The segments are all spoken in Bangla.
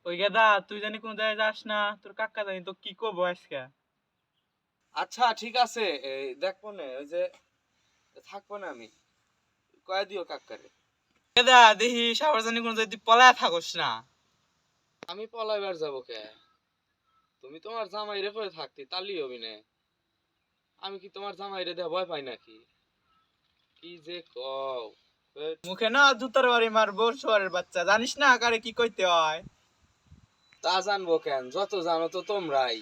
ওই গেদা তুই জানি কোন জায়গায় যাস না, তোর কাকা জানি তো কি করবো আজকে। আচ্ছা ঠিক আছে, দেখবো না, ওই যে থাকবো না আমি, কয়ে দিও কাকারে। গেদা দেখি সাবার জানি কোন জায়গায় তুই পলায় থাকস না। আমি পলাইবার যাবো কে? তুমি তোমার জামাই রে করে থাকতে তালি হবি না। আমি কি তোমার জামাই রে দেয়া ভয় পাই নাকি? কি যে কও! হেৎ, মুখে না জুতার বাড়ি মারবো শোয়ারের বাচ্চা, জানিস না কারে কি কইতে হয়। তা জানবো কেন? যত জানো তো তোমরাই।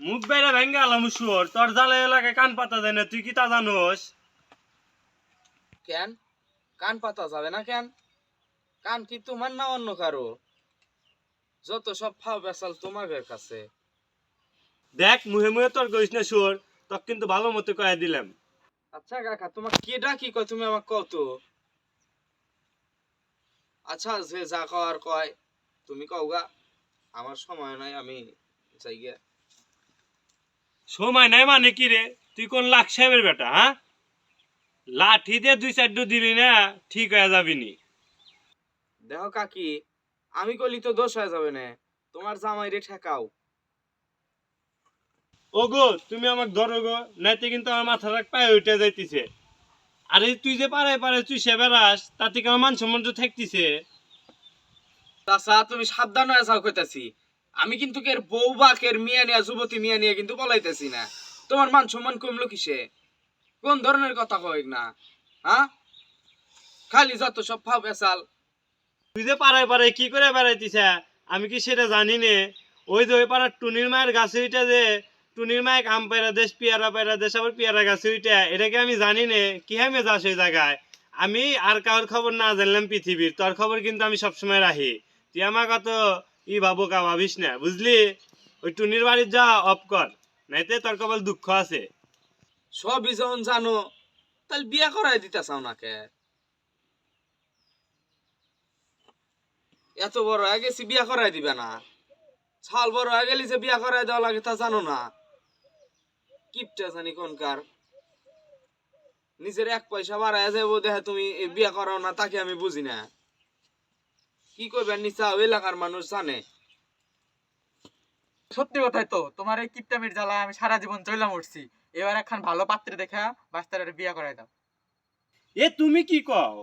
মুখ বেড়ে ভেঙ্গে আলাম শুয়োর, তোর জালে এলাকায় কান পাতা দেয় না, তুই কি তা জানোস? কেন? কান পাতা যাবে না কেন? কান কি তোমার না অন্য কারো? যত সব ফাও পেশাল তোমাদের কাছে। দেখ মুহে মুহে তোর কইস না শুয়োর, তোর কিন্তু ভালো মতো কয়ে দিলাম। আচ্ছা কাকা, তোমার কে ডাকি কয়, তুমি আমাকে কও তো। আচ্ছা যে যা কওয়ার কয়, তুমি কও গা। আমার সময় নাই, আমি যাই গে। সময় নাই মানে কি রে? তুই কোন লাখ সাহেবের বেটা, হ্যাঁ? লাঠি দিয়ে 2-4 দিলি না ঠিক হয়ে যাবি নি। দেখো কাকি, আমি কইলি তো দোষ হয়ে যাবে না। তোমার জামাই রে ঠেকাও। ও গো তুমি আমাকে ধরো গো, নাইতে কিন্তু আমার মাথা রাখ পায়ে উঠে যাইতিছে। আরে তুই যে পারে পারে তুই সে বেড়াস, তাতে কি আমার মান সম্মান তো থাকতিছে। চাচা তুমি সাবধান হয়ে যাও কইতাছি। আমি কিন্তু কের বউ বা কের মিয়া নিয়া যুবতী মিয়া নিয়ে কিন্তু পলাইতেছি না। তোমার মান সম্মান কমলো কিসে? কোন ধরনের কথা কই না? হ্যাঁ, খালি যত সব ফাও পেশাল। তুই যে পাড়ায় পাড়ায় কি করে বেড়াইতিছে আমি কি সেটা জানি নে? ওই যে ওই পাড়ার টুনির মায়ের গাছে উইটা যে টুনির মায়ের আম পায়রা দেশ পেয়ারা পায়রা দেশ আবার পেয়ারা গাছে উইটা, এটাকে আমি জানি নে কি হামে যাস ওই জায়গায়? আমি আর কারোর খবর না জানলাম পৃথিবীর, তোর খবর কিন্তু আমি সবসময় রাখি। তুই আমার কত ই ভাবো কা ভাবিস না, বুঝলি? ওই টুনির বাড়ির যা অফ কর, নাইতে তোর কপাল দুঃখ আছে। সবই যখন জানো, তাহলে বিয়া করাই দিতে চাও না কে? এত বড় হয়ে গেছি, বিয়া করাই দিবে না? ছাল বড় হয়ে গেলি যে বিয়া করাই দেওয়া লাগে তা জানো না? কিপটা জানি কোনকার। নিজের এক পয়সা বাড়ায় যাবো দেখে তুমি বিয়া করাও না, তাকে আমি বুঝি না। কি করবেন নিচা এলাকার মানুষ জানে। সত্যি কথাই তো, তোমার এই কিপটামির জ্বালায় আমি সারা জীবন চইলা মরছি। এবার একখান ভালো পাত্রে দেখা বাস্তারে বিয়া করাই দাও। এ তুমি কি কও?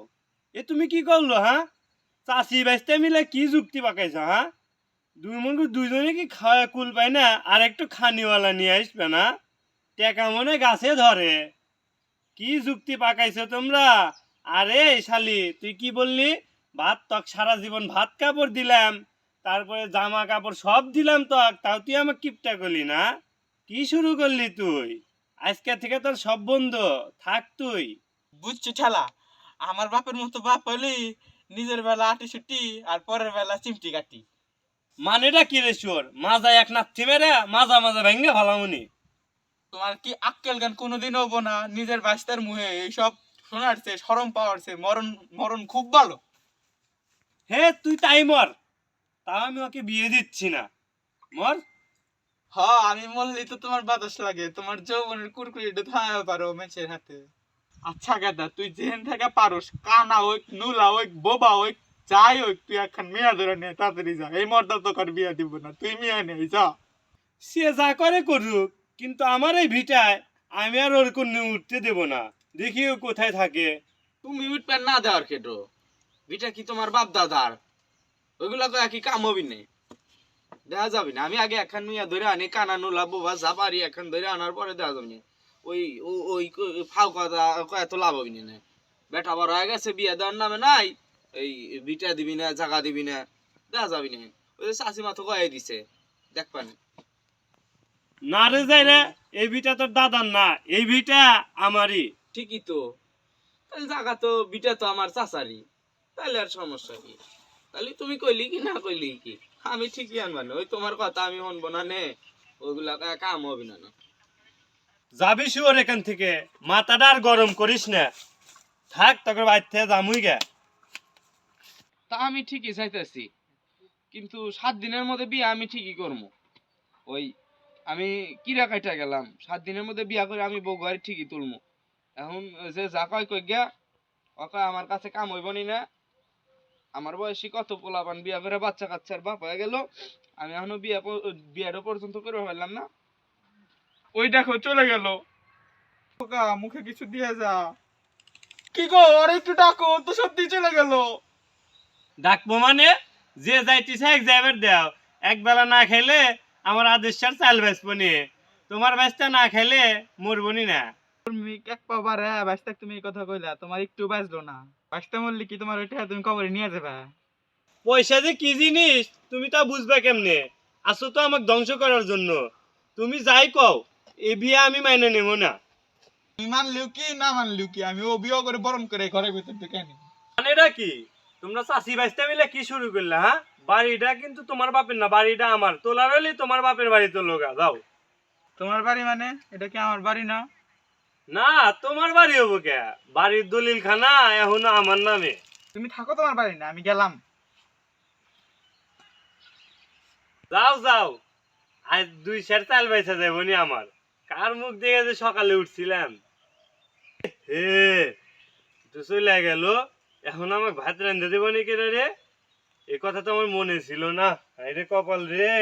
এ তুমি কি করলো, হ্যাঁ? চাষি বাইসতে মিলে কি যুক্তি পাকাইছ, হ্যাঁ? দুই মন দুইজনে কি খাওয়া কুল পাই না, আর একটু খানিওয়ালা নিয়ে আসবে না? টেকা মনে গাছে ধরে। কি যুক্তি পাকাইছো তোমরা? আরে শালি তুই কি বললি? ভাত তক সারা জীবন ভাত কাপড় দিলাম, তারপরে জামা কাপড় সব দিলাম তক, তাও তুই আমাকে কিপটা করলি না? কি শুরু করলি তুই? আজকে থেকে তোর সব বন্ধ, থাক তুই। বুঝছি ঠেলা, আমার বাপের মতো বাপ হইলি নিজের বেলা আটি সুটি আর পরের বেলা চিমটি কাটি। মানেটা কি রে শুয়োর? মাজা এক নাথি মেরে মাজা মাজা ভেঙ্গে ভালামুনি। তোমার কি আক্কেল জ্ঞান কোনোদিন হবো না? নিজের বাস্তার মুহে এইসব শোনার চেয়ে শরম পাওয়ার চেয়ে মরণ মরণ খুব ভালো। হে তুই তাই মর, তাও আমি ওকে বিয়ে দিচ্ছি না। মর। হ, আমি মরলি তো তোমার বাতাস লাগে, তোমার যৌবনের কুরকুরিটা থাকা পারো মেছের হাতে। আচ্ছা গাদা, তুই যেহেন থেকে পারোস, কানা হোক নুলা হোক বোবা হোক যাই হোক, তুই এখন মেয়া ধরে নে, তাড়াতাড়ি যা। এই মর্দা তোকে আর বিয়া দিব না, তুই মেয়া নেই যা। সে যা করে করুক, কিন্তু আমার এই ভিটায় আমি আর ওর কোনো উঠতে দেব না। দেখি ও কোথায় থাকে। তুমি উঠবেন না দেওয়ার কেটো? বিটা কি তোমার বাপ দাদার? ওইগুলা তো একই কাম হবি না, দেখা যাবে না। আমি আগে এখন মিয়া ধরে আনি, কানা নুলা বোবা যা পারি এখন ধরে আনার পরে দেখা যাবে না। ওই ওই ফাও কথা এত লাভ হবি না। বেটা বড় হয়ে গেছে, বিয়া দেওয়ার নামে নাই। এই বিটা দিবি না, জাগা দিবি না, দেখা যাবি না। ওই যে চাষি মাথা কয়ে দিছে, দেখবানি। না রে যাই রে, এই ভিটা তোর দাদার না, এই ভিটা আমারই। ঠিকই তো, তাহলে জাগা তো বিটা তো আমার চাচারি, তাহলে আর সমস্যা কি? তাহলে তুমি কইলি কি না কইলি কি, আমি ঠিকই আনবানে। ওই তোমার কথা আমি শুনবো না নে, ওইগুলা কাম হবি না। যাবি শুয়োর এখান থেকে, মাথাটা আর গরম করিস না। থাক তোকে বাইর থেকে জামুই গে। তা আমি ঠিকই চাইতেছি, কিন্তু 7 দিনের মধ্যে বিয়া আমি ঠিকই করবো। ওই আমি কিরা কাইটা গেলাম, 7 দিনের মধ্যে বিয়া করে আমি বউ ঘরে ঠিকই তুলবো। এখন যে যা কয় কই গিয়া ওকে আমার কাছে কাম হইব নি না। আমার বয়সী কত পোলাপান বিয়া করে বাচ্চা কাচ্চার বাপ হয়ে গেল, আমি এখনো বিয়াটা পর্যন্ত করে ফেললাম না। ওই দেখো চলে গেল। খোকা মুখে কিছু দিয়ে যা। কি গো, আর একটু ডাকো তো, সত্যি চলে গেল। ডাকবো মানে যে যাইতেছে এক যাইবার দাও, এক বেলা না খেলে আমার আদেশার চাল বেসবো নি, তোমার বেচটা না খেলে মরবনি না। তুমি এক পাবার বাঁচতে, তুমি এই কথা কইলা, তোমার একটু বাঁচলো না। বাঁচতে মরলি কি তোমার ওইটা তুমি কবরে নিয়ে যাবে? পয়সা যে কি জিনিস তুমি তা বুঝবা কেমনে? আসো তো আমাকে ধ্বংস করার জন্য। তুমি যাই কও, এ বিয়ে আমি মাইনে নেব না। তুমি মানলেও কি না মানলেও কি, আমি ও বিয়ে করে বরণ করে ঘরের ভিতর ঢুকে আনি। মানেটা কি? তোমরা চাষি বাইসতে মিলে কি শুরু করলে? হ্যাঁ, বাড়িটা কিন্তু তোমার বাপের না, বাড়িটা আমার। তোলার হলে তোমার বাপের বাড়ি তো লোগা যাও। তোমার বাড়ি মানে? এটা কি আমার বাড়ি না? না, তোমার বাড়ি হবো কে? বাড়ির দলিল খানা এখনো আমার নামে। তুমি থাকো, তোমার বাড়ি না, আমি গেলাম। যাও যাও, আজ 2 সের চাল বাইসা যাবো নি আমার। কার মুখ দেখে যে সকালে উঠছিলাম, হে তো চলে গেল। এখন আমাকে ভাত রান্ধে দেবো নি কেন রে? এ কথা তো আমার মনে ছিল না। আরে কপাল রে।